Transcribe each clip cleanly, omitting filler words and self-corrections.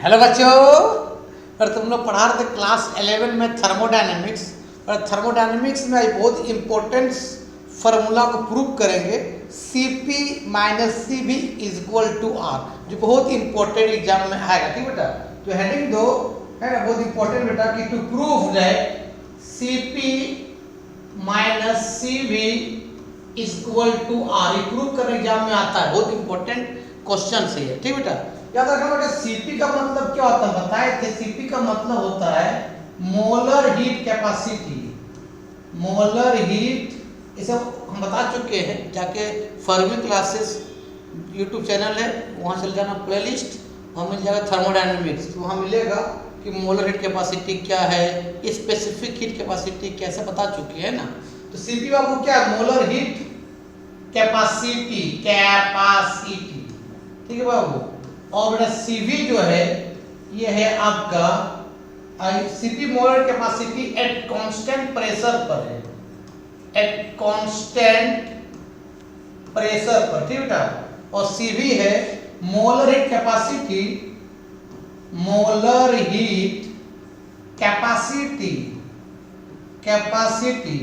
Hello बच्चों, और तुम लोग पढ़ा रहे थे क्लास 11 में थर्मोडायनेमिक्स। और थर्मोडायनेमिक्स में आज बहुत इम्पोर्टेंट फार्मूला को प्रूव करेंगे, Cp minus Cv is equal to R, जो बहुत इंपॉर्टेंट एग्जाम में आएगा। ठीक बेटा, जो हेडिंग दो है ना, बहुत इंपॉर्टेंट बेटा, कि to prove that Cp minus Cv is equal to R, ये प्रूव करने एग्जाम में आता है। बहुत इंपॉर्टेंट क्वेश्चन है ये। ठीक बेटा, याद रखना बेटा, Cp का मतलब क्या होता है बताए थे। Cp का मतलब होता है molar heat capacity. Molar heat, ये सब हम बता चुके हैं, जाके फर्मी क्लासेस यूट्यूब चैनल है, वहाँ चल जाना, प्लेलिस्ट, वहाँ मिल जाएगा थर्मोडायनेमिक्स। तो वहाँ मिलेगा कि मोलर हीट कैपेसिटी क्या है, स्पेसिफिक हीट कैपेसिटी कैसे बता चुके हैं ना। तो Cp बाबू क्या है, मोलर हीट कैपेसिटी। ठीक है बाबू। और बेटा Cv जो है ये है आपका Cp molar capacity at constant pressure पर है, एट कांस्टेंट प्रेशर पर। ठीक बेटा, और Cv है molar heat capacity, molar heat capacity, capacity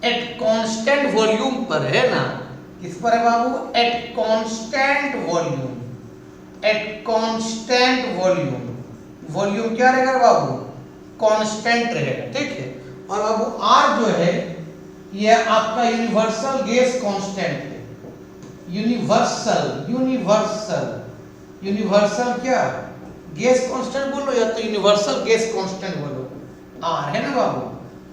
at constant volume पर है ना। किस पर है बाबू, at constant volume, at constant volume. Volume क्या रहेगा बाबू, कांस्टेंट रहेगा। ठीक है, और बाबू R जो है ये आपका यूनिवर्सल गैस कांस्टेंट है। यूनिवर्सल, यूनिवर्सल, यूनिवर्सल क्या, गैस कांस्टेंट बोलो या तो यूनिवर्सल गैस कांस्टेंट बोलो, R है ना बाबू।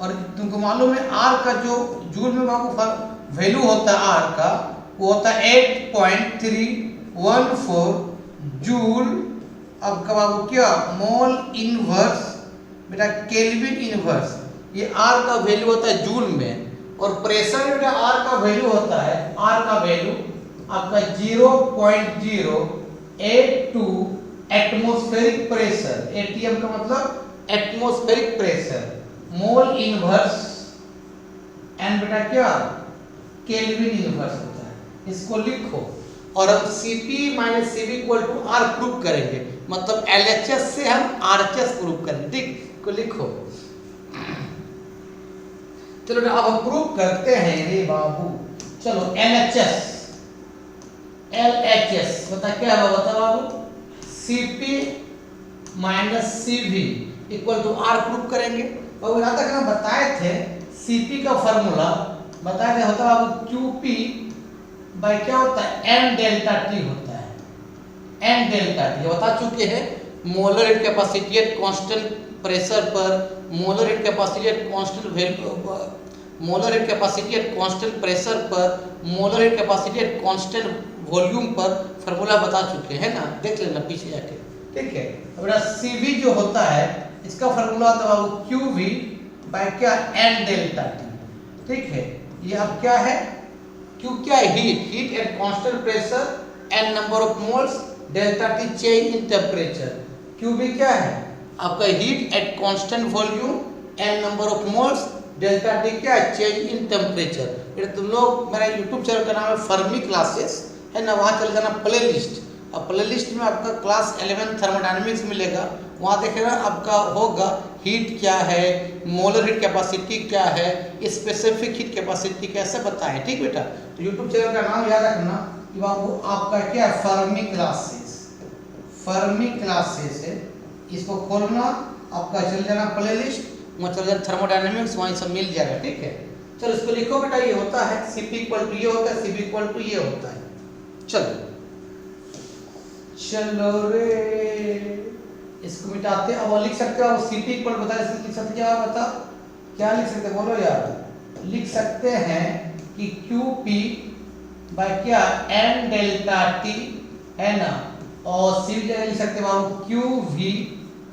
और तुमको मालूम है R का जो जूल में बाबू वैल्यू होता है R का, वो होता है 8.314 जूल। अब का बाबू क्या, मोल इनवर्स बेटा केल्विन इनवर्स। ये R का वैल्यू होता है जूल में, और प्रेशर में बेटा R का वैल्यू होता है, R का वैल्यू आपका 0.082 एटमॉस्फेरिक प्रेशर। एटीएम का मतलब atmospheric pressure, mole inverse and बेटा क्या, केल्विन इनवर्स होता है। इसको लिखो, और हम Cp minus Cv equal to R prove करेंगे, मतलब LHS से हम RHS प्रूव करेंगे। ठीक को लिखो। चलो अब हम प्रूव करते हैं रे बाबू। चलो LHS, LHS बता क्या है, बता बाबू, Cp minus Cv equal to R prove करेंगे। बाबू यहाँ तक हम बताए थे Cp का फॉर्मूला बताया होता है बाबू, Qp बाय क्या होता है, n डेल्टा T होता है, n डेल्टा T बता चुके हैं। Molar heat capacity at constant pressure पर, molar heat capacity at constant value, molar heat capacity at constant pressure पर, molar heat capacity at constant volume पर फार्मूला बता चुके हैं ना, देख लेना पीछे जाके। ठीक है, अब Cv जो होता है इसका फार्मूला होता है बाबू Qv बाय क्या, n डेल्टा T। ठीक है, ये अब क्या है, Q क्या है, heat, heat at constant pressure, n number of moles, delta T change in temperature. Qv क्या है आपका, heat at constant volume, n number of moles, delta T क्या है, चेंज इन टेम्परेचर। ये तुम लोग, मेरा यूट्यूब चैनल का नाम है फर्मी क्लासेस है ना, वहाँ चल जाना प्लेलिस्ट। अब प्लेलिस्ट में आपका क्लास 11 थर्मोडायनेमिक्स मिलेगा, वहाँ देखेगा आपका होगा हीट क्या है, मोलर हीट कैपेसिटी क्या है, स्पेसिफिक हीट कैपेसिटी कैसे बताएं। ठीक बेटा, तो यूट्यूब चैनल का नाम याद रखना कि बाबू आपका क्या है, फर्मी क्लासेस, फर्मी क्लासेस है। इसको खोलना, आपका चल जाना प्लेलिस्ट, वहाँ चल जाना थर्मोडायनेमिक्स, वहाँ सब मिल जाएगा। ठीक है, चलो इसको लिखो बेटा, ये होता है Cp इक्वल टू ये होता है, Cv इक्वल टू ये होता है। चलो चलो रे, इसको मिटाते। अब लिख सकते हो Cp इक्वल बता, लिख सकते क्या, बता क्या लिख सकते, बोलो यार। लिख सकते हैं कि Qp बाय क्या, n डेल्टा T है ना, और Cv जगह लिख सकते बाबू Qv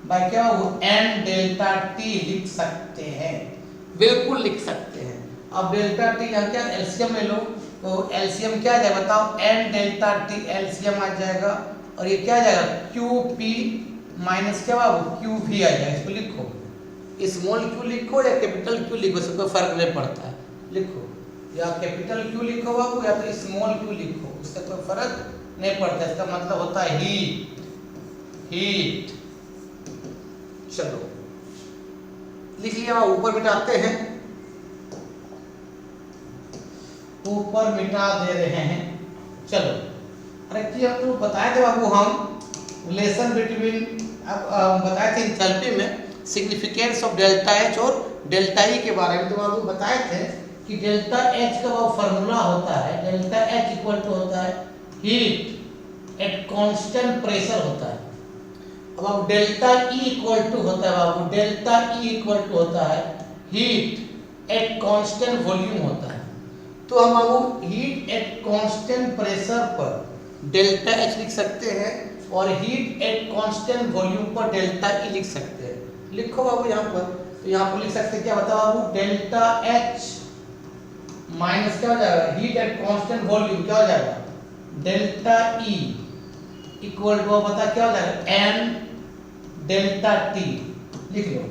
बाय क्या बाबू, n डेल्टा T लिख सकते हैं, बिल्कुल लिख सकते हैं। अब डेल्टा T यहाँ क्या, एलसीएम ले लो, तो एलसीएम क्या आ जाएगा बताओ, n डेल्टा T एलसीएम आ जाएगा, और ये क्या आ जाएगा, Qp माइनस क्या बाबू, Qv आ जाएगा। इसको लिखो, स्मॉल q लिखो या कैपिटल Q लिखो, इससे कोई फर्क नहीं पड़ता है। लिखो, या कैपिटल Q लिखो बाबू या तो स्मॉल q लिखो, उससे कोई फर्क नहीं पड़ता। इसका मतलब होता है हीट, हीट चलो लिख लिया, ऊपर मिटाते हैं, ऊपर मिटा दे रहे हैं। चलो अरे कि हम तो बताए थे बाबू, हम रिलेशन बिटवीन बताए थे इंथैल्पी में सिग्निफिकेंस ऑफ डेल्टा एच और डेल्टा ई के बारे में। तो बाबू बताए थे कि डेल्टा एच का वो फार्मूला होता है, डेल्टा एच इक्वल टू होता है हीट एट कांस्टेंट प्रेशर होता है। अब आप डेल्टा ई इक्वल टू होता है बाबू, डेल्टा ई इक्वल टू होता है हीट एट कांस्टेंट वॉल्यूम होता है। तो हम बाबू हीट एट कांस्टेंट प्रेशर पर डेल्टा एच लिख सकते हैं और हीट एट कांस्टेंट वॉल्यूम पर डेल्टा ई लिख सकते हैं। लिखो बाबू यहाँ पर, तो यहाँ पर लिख सकते हैं क्या, बताओ बाबू, डेल्टा एच माइनस क्या हो जाएगा, हीट एट कांस्टेंट वॉल्यूम क्या हो जाएगा, डेल्टा ई इक्वल टू पता क्या हो जाएगा, एन डेल्टा टी। लिख लो,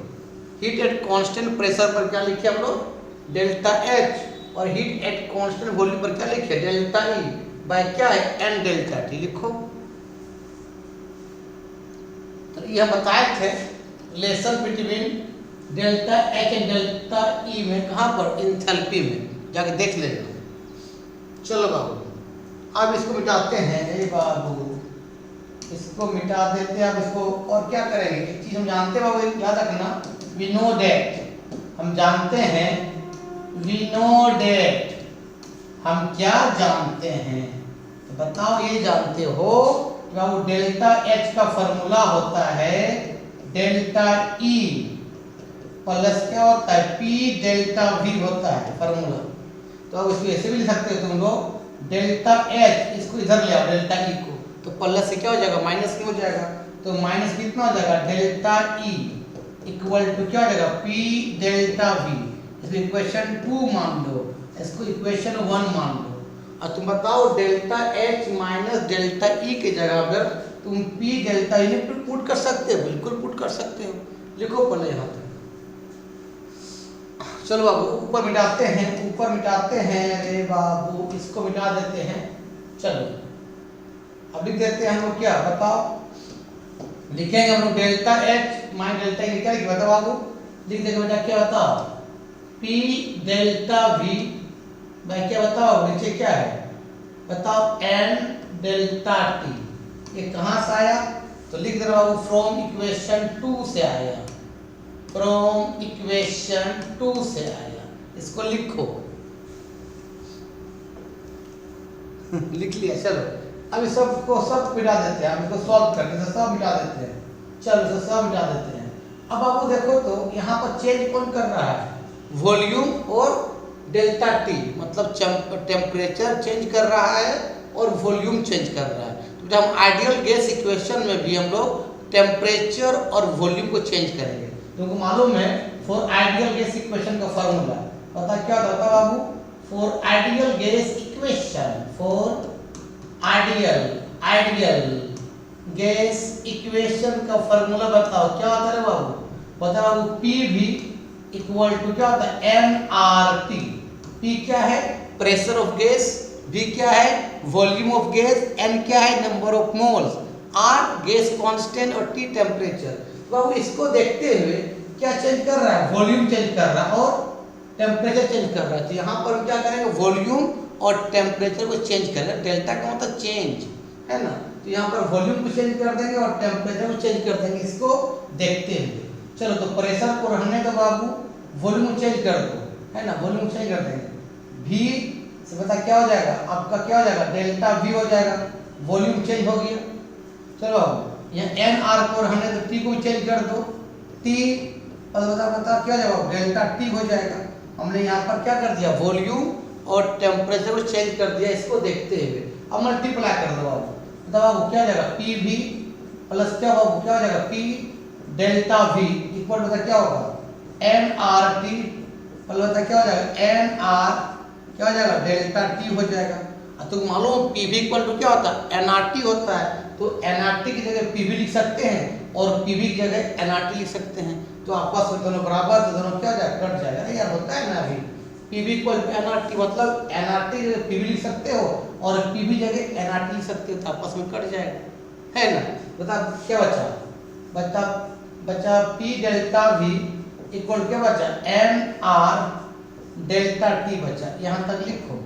हीट एट कांस्टेंट प्रेशर पर क्या लिखे हम लोग, डेल्टा एच, और हीट एट कांस्टेंट वॉल्यूम पर क्या लिखे, डेल्टा ई बाय क्या है, एन डेल्टा टी। लिखो, तो ये हम बताए थे relation between delta H and delta E में, कहाँ पर, इंथैल्पी में, जाके देख लेना। चलो बाबू अब इसको मिटाते हैं, ये बाबू इसको मिटा देते हैं। अब इसको और क्या करेंगे, एक चीज हम जानते हैं बाबू, याद रखना, वी नो डेट, हम जानते हैं, वी नो डेट, हम क्या जानते हैं, तो बताओ ये जानते हो बाबू, डेल्टा एच का फॉर्मूला होता है डेल्टा ई प्लस क्या होता है, पी डेल्टा वी होता है फॉर्मूला। तो अब इसको ऐसे भी लिख सकते हो तुम लोग, डेल्टा एच, इसको इधर ले आओ डेल्टा ई को, तो प्लस से क्या हो जाएगा, माइनस क्यों हो जाएगा, तो माइनस कितना हो जाएगा, डेल्टा ई इक्वल टू क्या हो जाएगा, पी डेल्टा वी। इसको इक्वेशन 2 मान लो, इसको इक्वेशन 1 मान लो। और तुम बताओ delta H minus delta E के जगह पर तुम पी डेल्टा ई पुट कर सकते हो, बिल्कुल पुट कर सकते हो। लिखो पहले यहाँ तक। चलो बाबू ऊपर मिटाते हैं, ऊपर मिटाते हैं, अरे बाबू इसको मिटा देते हैं। चलो अब लिख देते हैं हम लोग, क्या बताओ, लिखेंगे हम लोग delta H minus delta E, क्या लिखे बताओ बाबू, लिख देंगे बेटा, क्या बताओ, पी डेल्टा वी बाय क्या बताओ, नीचे क्या है बताओ, एन डेल्टा टी। ये कहाँ से आया, तो लिख दे रहा हूँ फ्रॉम इक्वेशन 2 से आया, फ्रॉम इक्वेशन 2 से आया। इसको लिखो लिख लिया। चलो अब इस सब को सब मिटा देते हैं, हम इसको सॉल्व करके सब मिटा देते हैं। चलो इसे सब मिटा देते हैं। अब आपको देखो तो यहाँ पर चेंज कौन कर रहा है, वॉल्यूम और डेल्टा टी, मतलब टेम्परेचर चेंज कर रहा है और वॉल्यूम चेंज कर रहा है। तो हम आइडियल गैस इक्वेशन में भी हम लोग टेम्परेचर और वॉल्यूम को चेंज करेंगे। तुमको मालूम है फॉर आइडियल गैस इक्वेशन का फॉर्मूला पता क्या होता है बाबू, for ideal gas equation, for ideal gas equation का फॉर्मूला बताओ क्या होता है बाबू, बताओ बाबू, पी वी इक्वल टू क्या होता है, एन आर टी। पी क्या है, प्रेशर ऑफ गैस, वी क्या है, वॉल्यूम ऑफ गैस, एन क्या है, number of moles, R gas constant और टी टेम्परेचर। बाबू इसको देखते हुए क्या चेंज कर रहा है, वॉल्यूम चेंज कर रहा है और टेम्परेचर चेंज कर रहा है। तो यहाँ पर क्या करेंगे, वॉल्यूम और टेम्परेचर को चेंज कर रहे हैं। डेल्टा का मतलब चेंज है ना, तो यहाँ पर वॉल्यूम को चेंज कर देंगे और टेम्परेचर को चेंज कर देंगे, इसको देखते हुए। चलो तो प्रेशर को रहने दो बाबू, वॉल्यूम चेंज कर दो, है ना, वॉल्यूम चेंज कर देंगे, V से पता क्या हो जाएगा आपका, क्या हो जाएगा, डेल्टा V हो जाएगा, वॉल्यूम चेंज हो गया। चलो बाबू यहाँ एन आर को रहने दो, T को चेंज कर दो, T बता क्या हो जाएगा, डेल्टा T हो जाएगा। हमने यहाँ पर क्या कर दिया, वॉल्यूम और टेम्परेचर को चेंज कर दिया, इसको देखते हुए। अब मल्टीप्लाई कर दो बाबू, बताओ बाबू क्या हो जाएगा, पी वी प्लस क्या बाबू क्या हो जाएगा, P delta V equal to क्या होगा, एन आर टी प्लस क्या हो जाएगा, एन आर क्या हो जाएगा, डेल्टा टी हो जाएगा। तो मालूम पी वी इक्वल टू क्या होता है, एन आर टी होता है। तो एन आर टी की जगह पी वी लिख सकते हैं और पी वी की जगह एन आर टी लिख सकते हैं। तो आपस में दोनों बराबर, तो दोनों क्या हो जाएगा, कट जाएगा। यार होता है ना अभी, P V equal to n R T, मतलब एन आर टी जगह पी वी लिख सकते हो और पी वी जगह एन आर टी लिख सकते हो, तो आपस में कट जाएगा, है ना। बता क्या बचा, बता बचा P डेल्टा V इक्वल क्या बचा एन आर डेल्टा टी बचा, यहां तक लिखो।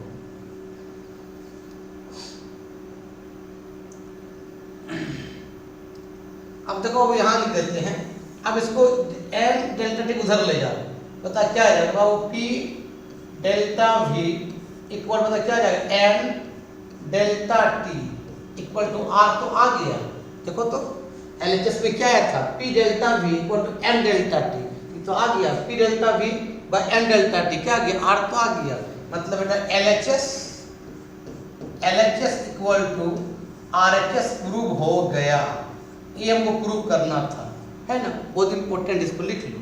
अब देखो अब यहां लिख देते हैं, अब इसको एन डेल्टा टी उधर ले जाओ, बता क्या आ जाएगा बाबू P डेल्टा V इक्वल बता क्या आ जाएगा n delta T equal to R, तो आ गया। देखो तो एलएचएस में क्या आया था P delta V equal to n delta T, तो आ गया P delta V by n delta T, क्या आ गया आर, तो आ गया। मतलब बेटा LHS equal to RHS prove हो गया, ये हमको प्रूव करना था, है ना, बहुत इंपॉर्टेंट, इसको लिख लो।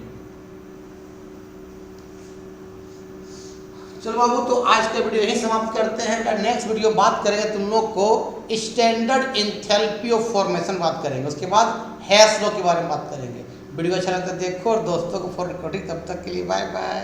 चलो बाबू, तो आज का वीडियो यही समाप्त करते हैं। नेक्स्ट वीडियो बात करेंगे तुम लोग को स्टैंडर्ड एंथैल्पी ऑफ फॉर्मेशन बात करेंगे, उसके बाद हेयर्स लॉ के बारे में बात करेंगे। वीडियो अच्छा लगता है देखो और दोस्तों को फॉरवर्ड करो। तब तक के लिए बाय बाय।